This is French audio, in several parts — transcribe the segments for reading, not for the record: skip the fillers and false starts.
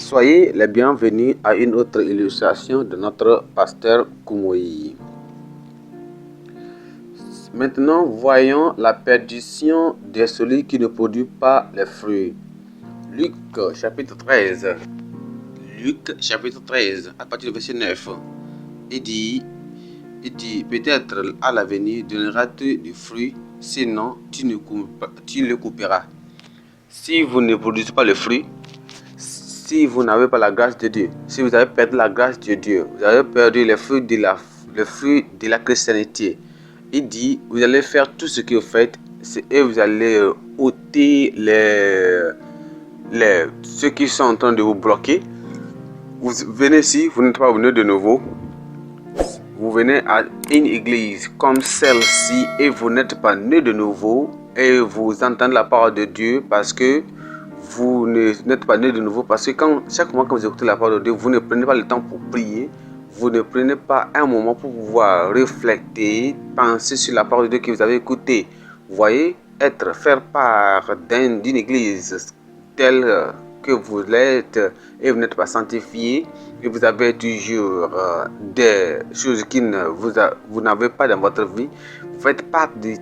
Soyez les bienvenus à une autre illustration de notre pasteur Koumoui. Maintenant, voyons la perdition de celui qui ne produit pas les fruits. Luc chapitre 13. Luc chapitre 13, à partir du verset 9. Il dit, peut-être à l'avenir donneras-tu du fruit, sinon tu le couperas. Si vous ne produisez pas le fruit, si vous n'avez pas la grâce de Dieu, si vous avez perdu la grâce de Dieu, vous avez perdu le fruit de la chrétienté, il dit, vous allez faire tout ce que vous faites et vous allez ôter ceux qui sont en train de vous bloquer. Vous venez ici, vous n'êtes pas venu de nouveau. Vous venez à une église comme celle-ci et vous n'êtes pas né de nouveau et vous entendez la parole de Dieu parce que vous n'êtes pas né de nouveau, parce que chaque fois que vous écoutez la parole de Dieu, vous ne prenez pas le temps pour prier, vous ne prenez pas un moment pour pouvoir réfléchir, penser sur la parole de Dieu que vous avez écoutée. Vous voyez, faire part d'une église telle que vous l'êtes et vous n'êtes pas sanctifié et vous avez toujours des choses que vous n'avez pas dans votre vie. Vous faites partie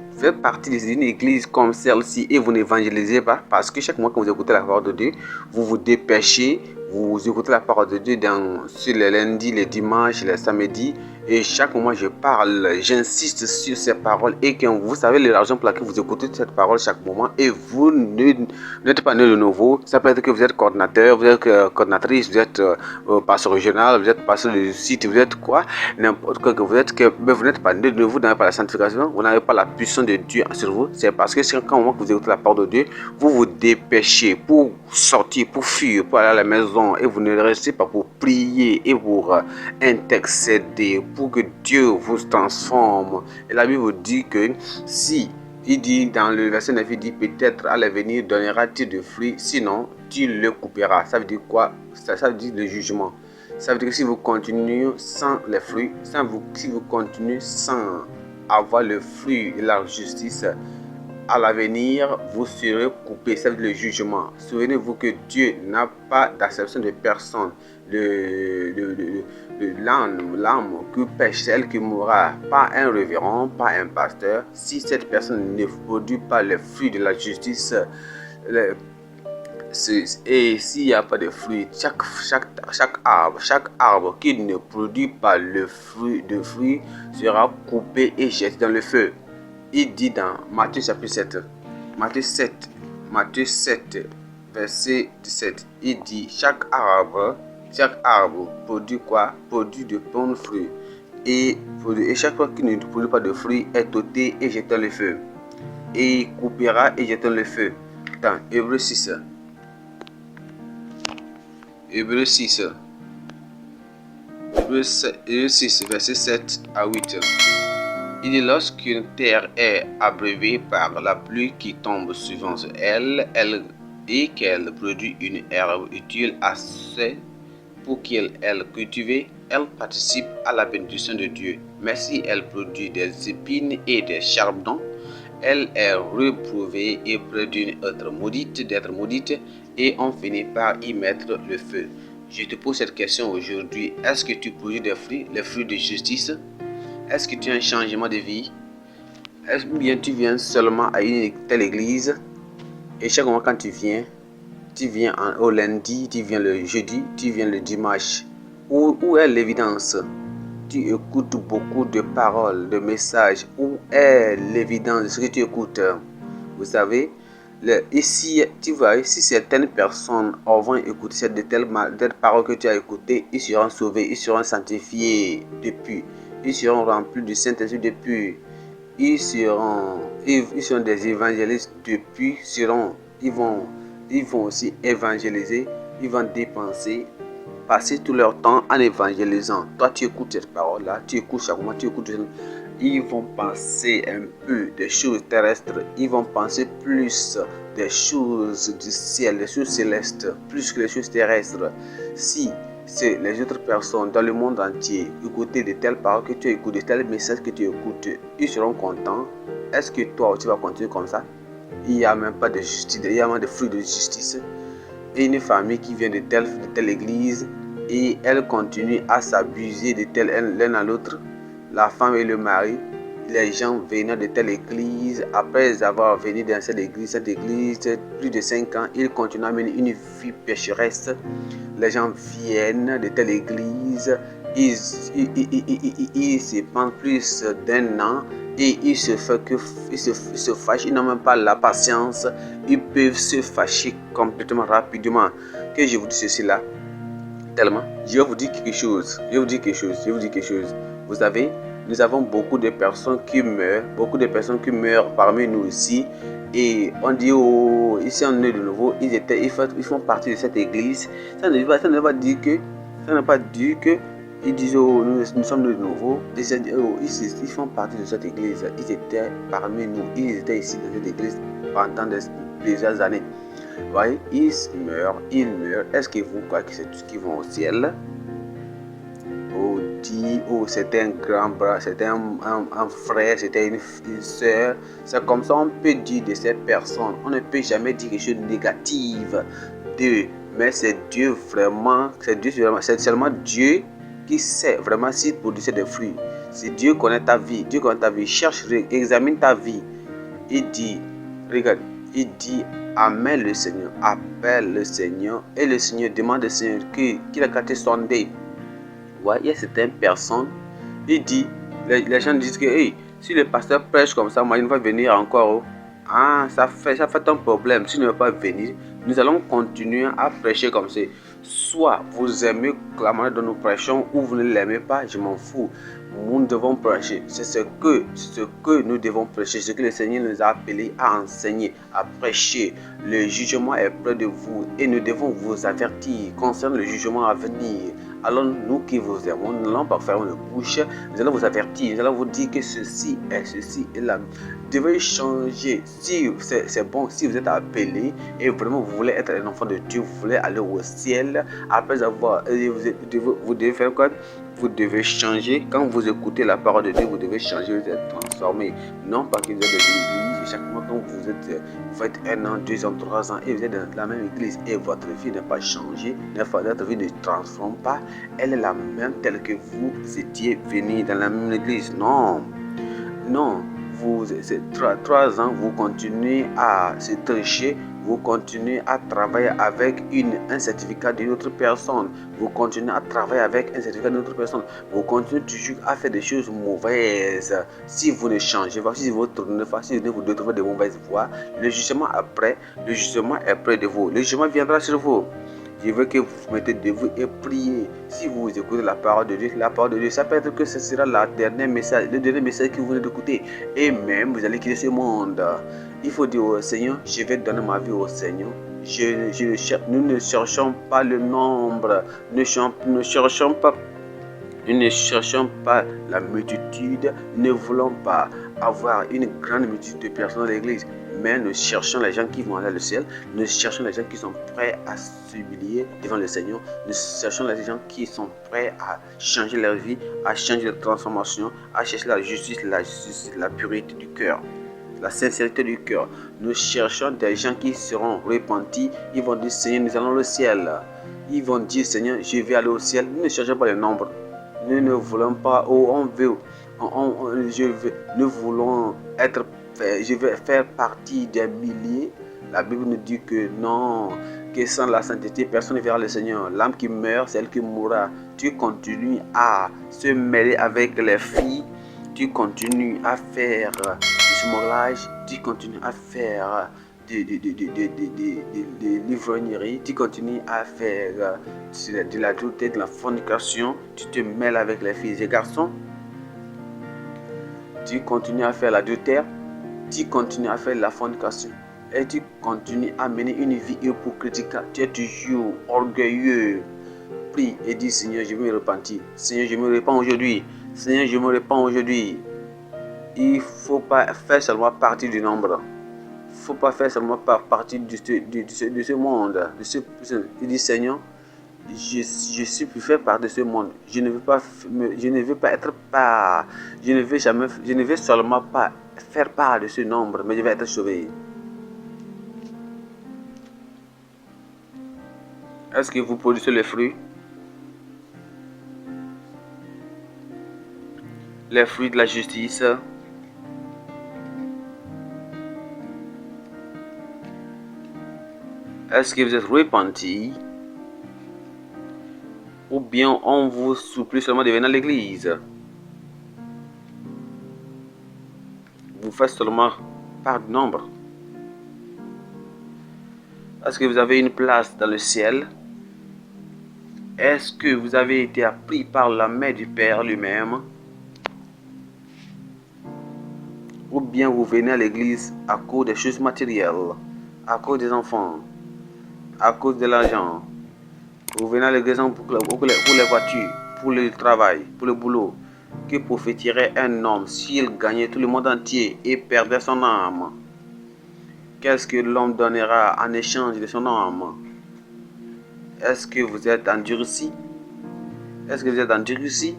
d'une église comme celle-ci et vous n'évangélisez pas, parce que chaque mois que vous écoutez la parole de Dieu, vous vous dépêchez, vous écoutez la parole de Dieu sur les lundis, les dimanches, les samedis, et chaque mois je parle, j'insiste sur ces paroles, et que vous savez les raisons pour lesquelles vous écoutez cette parole chaque moment et vous n'êtes pas né de nouveau. Ça peut être que vous êtes coordinateur, vous êtes coordinatrice, vous êtes pasteur régional, vous êtes pasteur du site, vous êtes quoi, n'importe quoi que vous êtes, mais vous n'êtes pas né de nouveau, vous n'avez pas la sanctification, vous n'avez pas la puissance de Dieu sur vous. C'est parce que quand vous écoutez la parole de Dieu, vous vous dépêchez pour sortir, pour fuir, pour aller à la maison, et vous ne restez pas pour prier et pour intercéder pour que Dieu vous transforme. Et la Bible vous dit que si, il dit dans le verset 9, il dit, peut-être à l'avenir donneras-tu de fruits, sinon tu le couperas. Ça veut dire quoi? Ça veut dire le jugement. Ça veut dire que si vous continuez sans les fruits, si vous continuez sans avoir le fruit de la justice, à l'avenir, vous serez coupé. Ça veut dire le jugement. Souvenez-vous que Dieu n'a pas d'acception de personne. L'âme qui pêche, celle qui mourra, pas un révérend, pas un pasteur. Si cette personne ne produit pas le fruit de la justice, et s'il n'y a pas de fruit, chaque arbre qui ne produit pas le fruit sera coupé et jeté dans le feu. Il dit dans Matthieu chapitre 7, Matthieu 7, verset 17, il dit, chaque arbre produit quoi? Produit de bons fruits. Et chaque fois qu'il ne produit pas de fruits est ôté et jeté dans le feu. Et il coupera et jeté dans le feu. Dans Hébreux 6, verset 7 à 8. Il dit, lorsqu'une terre est abreuvée par la pluie qui tombe souvent sur elle, et qu'elle produit une herbe utile assez pour qu'elle cultive, elle participe à la bénédiction de Dieu. Mais si elle produit des épines et des charbons, elle est reprouvée et près d'être maudite, et on finit par y mettre le feu. Je te pose cette question aujourd'hui. Est-ce que tu produis des fruits, les fruits de justice? Est-ce que tu as un changement de vie? Est-ce bien tu viens seulement à une telle église et chaque moment quand tu viens au lundi, tu viens le jeudi, tu viens le dimanche? Où est l'évidence? Tu écoutes beaucoup de paroles, de messages. Où est l'évidence de ce que tu écoutes? Vous savez, ici, tu vois, si certaines personnes vont écouter cette telle parole que tu as écoutées, ils seront sauvés, ils seront sanctifiés depuis. Ils seront remplis du Saint-Esprit depuis. Ils seront des évangélistes depuis. Ils vont aussi évangéliser. Ils vont passer tout leur temps en évangélisant. Toi, tu écoutes cette parole-là. Tu écoutes chaque moment. Tu écoutes. Ils vont penser un peu des choses terrestres. Ils vont penser plus des choses du ciel, des choses célestes, plus que les choses terrestres. Si c'est les autres personnes dans le monde entier écouter de telles paroles que tu écoutes, de tels messages que tu écoutes, ils seront contents. Est-ce que toi tu vas continuer comme ça? Il n'y a même pas de justice, il n'y a même pas de fruits de justice. une famille qui vient de telle église et elle continue à s'abuser de l'un à l'autre, la femme et le mari, les gens venant de telle église, après avoir venu dans cette église plus de 5 ans, ils continuent à mener une vie pécheresse. Les gens viennent de telle église, ils se pendent plus d'un an et ils se fâchent, ils n'ont même pas la patience, ils peuvent se fâcher complètement rapidement. Que je vous dis ceci là, tellement, je vais vous dire quelque chose, vous savez, nous avons beaucoup de personnes qui meurent parmi nous aussi. Et on dit, oh, ici on est de nouveau, ils font partie de cette église. Ça ne veut pas dire que ils disent, oh, nous sommes de nouveau. Ils font partie de cette église. Ils étaient parmi nous. Ils étaient ici dans cette église pendant plusieurs années. Vous voyez, ils meurent. Est-ce que vous croyez que c'est tous qui vont au ciel? Oh, c'était un grand bras, c'était un frère, c'était une soeur. C'est comme ça on peut dire de ces personnes. On ne peut jamais dire quelque chose de négatif d'eux. Mais c'est Dieu vraiment, c'est seulement Dieu qui sait vraiment s'il produisait des fruits. Si Dieu connaît ta vie, cherche, examine ta vie. Il dit, regarde, il dit, amène le Seigneur, appelle le Seigneur, et le Seigneur demande au Seigneur qu'il a gâté son dé. Ouais, il y a certaines personnes, il dit, les gens disent que hey, si le pasteur prêche comme ça, moi il va venir encore. Ah, ça fait un problème. Si ne veut pas venir, nous allons continuer à prêcher comme ça. Soit vous aimez la manière dont nous prêchons, ou vous ne l'aimez pas, je m'en fous. Nous devons prêcher. C'est ce que nous devons prêcher, ce que le Seigneur nous a appelés à enseigner, à prêcher. Le jugement est près de vous et nous devons vous avertir concernant le jugement à venir. Alors nous qui vous aimons, nous n'allons pas faire une bouche, nous allons vous avertir, nous allons vous dire que ceci est là. Vous devez changer. Si c'est bon, si vous êtes appelé et vraiment vous voulez être un enfant de Dieu, vous voulez aller au ciel, après avoir, vous devez faire quoi? Vous devez changer. Quand vous écoutez la parole de Dieu, vous devez changer, vous êtes transformé. Non pas que vous êtes dans l'église et chaque mois quand vous faites 1 an, 2 ans, 3 ans et vous êtes dans la même église et votre vie n'est pas changée, votre vie ne transforme pas, elle est la même telle que vous étiez venu dans la même église. Non, c'est 3 ans, vous continuez à se tricher, vous continuez à travailler avec un certificat d'une autre personne, vous continuez à travailler avec un certificat d'une autre personne, vous continuez toujours à faire des choses mauvaises. Si vous ne changez pas, si vous tournez pas, si vous devez trouver de mauvaises voies, le jugement est près de vous. Le jugement viendra sur vous. Je veux que vous vous mettez debout et priez. Si vous écoutez la parole de Dieu, ça peut être que ce sera le dernier message que vous venez d'écouter. Et même, vous allez quitter ce monde. Il faut dire au Seigneur, je vais donner ma vie au Seigneur. Nous ne cherchons pas le nombre. Nous ne cherchons pas la multitude. Nous ne voulons pas avoir une grande multitude de personnes dans l'église. Mais nous cherchons les gens qui vont aller au ciel. Nous cherchons les gens qui sont prêts à s'humilier devant le Seigneur. Nous cherchons les gens qui sont prêts à changer leur vie, à changer de transformation, à chercher la justice, la pureté du cœur, la sincérité du cœur. Nous cherchons des gens qui seront repentis. Ils vont dire, Seigneur, nous allons au ciel. Ils vont dire, Seigneur, je vais aller au ciel. Nous ne cherchons pas le nombre. Nous ne voulons pas, nous voulons être, je vais faire partie des milliers. La Bible nous dit que non, que sans la sainteté, personne ne verra le Seigneur. L'âme qui meurt, c'est elle qui mourra. Tu continues à se mêler avec les filles, tu continues à faire du smollage, tu continues à faire de l'ivrognerie, tu continues à faire de l'adultère, de la fornication, tu te mêles avec les filles et garçons, tu continues à faire l'adultère, tu continues à faire la fornication et tu continues à mener une vie hypocritique, tu es toujours orgueilleux. Prie et dis, Seigneur, je veux me repentir. Seigneur, je me repens aujourd'hui. Seigneur, je me repens aujourd'hui. Il ne faut pas faire seulement partie du nombre. Il ne faut pas faire seulement partie de ce monde. Il dit, Seigneur, je suis plus fait part de ce monde. Je ne veux pas être part. Je ne veux seulement pas faire part de ce nombre, mais je vais être sauvé. Est-ce que vous produisez les fruits? Les fruits de la justice? Est-ce que vous êtes repenti? Ou bien on vous supplie seulement de venir à l'église? Vous faites seulement par nombre. Est-ce que vous avez une place dans le ciel? Est-ce que vous avez été appris par la main du Père lui-même? Ou bien vous venez à l'église à cause des choses matérielles, à cause des enfants, à cause de l'argent. Vous venez à l'église pour les voitures, pour le travail, pour le boulot. Que prophétierait un homme s'il gagnait tout le monde entier et perdait son âme? Qu'est-ce que l'homme donnera en échange de son âme? Est-ce que vous êtes endurci? Est-ce que vous êtes endurci?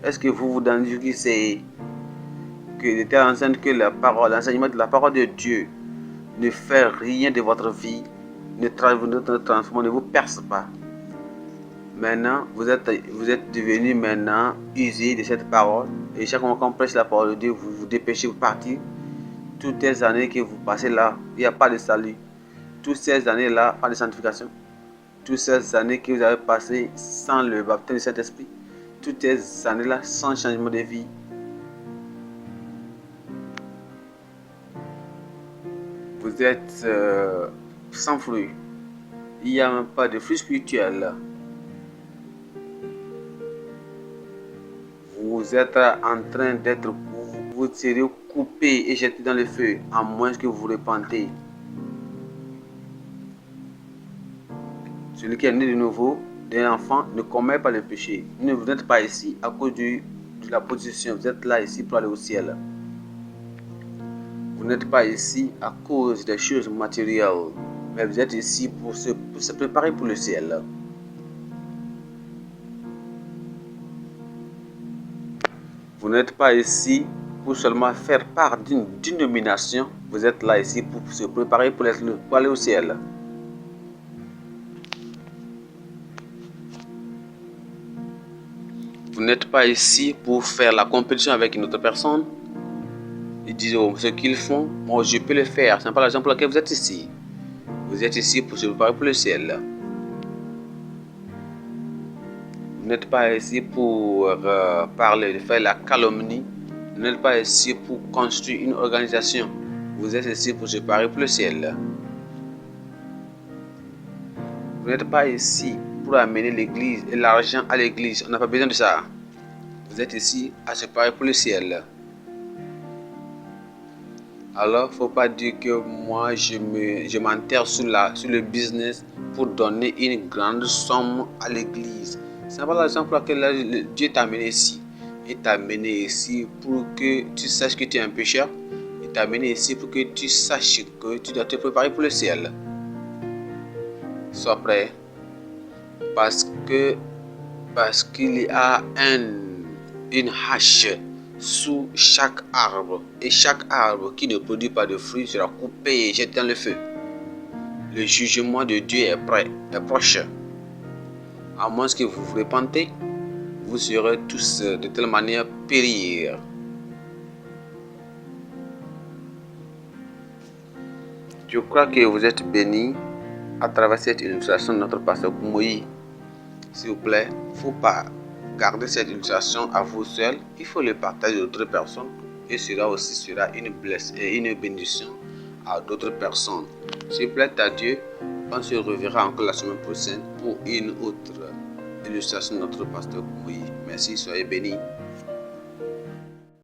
Est-ce que vous vous endurcissez? Que de telle enseigne que l'enseignement de la parole de Dieu ne fait rien de votre vie, ne transforme, ne vous perce pas. Maintenant, vous êtes devenu maintenant usé de cette parole. Et chaque fois qu'on prêche la parole de Dieu, vous vous dépêchez de partir. Toutes ces années que vous passez là, il n'y a pas de salut. Toutes ces années-là, pas de sanctification. Toutes ces années que vous avez passées sans le baptême du Saint-Esprit. Toutes ces années-là sans changement de vie. Vous êtes sans fruit. Il n'y a même pas de fruit spirituel. Vous êtes en train d'être, vous serez coupé et jeté dans le feu, à moins que vous vous repentez. Celui qui est né de nouveau, d'un enfant, ne commet pas le péché. Vous n'êtes pas ici à cause de la position. Vous êtes là ici pour aller au ciel. Vous n'êtes pas ici à cause des choses matérielles, mais vous êtes ici pour se préparer pour le ciel. Vous n'êtes pas ici pour seulement faire part d'une dénomination. Vous êtes là ici pour se préparer pour aller au ciel. Vous n'êtes pas ici pour faire la compétition avec une autre personne. Ils disent ce qu'ils font, moi je peux le faire. Ce n'est pas la raison pour laquelle vous êtes ici. Vous êtes ici pour se préparer pour le ciel. Vous n'êtes pas ici pour parler, de faire la calomnie. Vous n'êtes pas ici pour construire une organisation. Vous êtes ici pour se préparer pour le ciel. Vous n'êtes pas ici pour amener l'église et l'argent à l'église. On n'a pas besoin de ça. Vous êtes ici à se préparer pour le ciel. Alors, il ne faut pas dire que moi, je m'enterre sur le business pour donner une grande somme à l'église. C'est pas la raison pour laquelle Dieu t'a amené ici. Il t'a amené ici pour que tu saches que tu es un pécheur. Il t'a amené ici pour que tu saches que tu dois te préparer pour le ciel. Sois prêt. Parce qu'il y a une hache sous chaque arbre, et chaque arbre qui ne produit pas de fruits sera coupé et jeté dans le feu. Le jugement de Dieu est proche. À moins que vous vous repentez, vous serez tous de telle manière périr. Je crois que vous êtes bénis à travers cette illustration de notre pasteur Koumoui. S'il vous plaît, il ne faut pas garder cette illustration à vous seul. Il faut le partager à d'autres personnes et cela aussi sera une bénédiction à d'autres personnes. S'il plaît à Dieu, on se reverra encore la semaine prochaine pour une autre illustration de notre pasteur Koumoui. Merci, soyez bénis.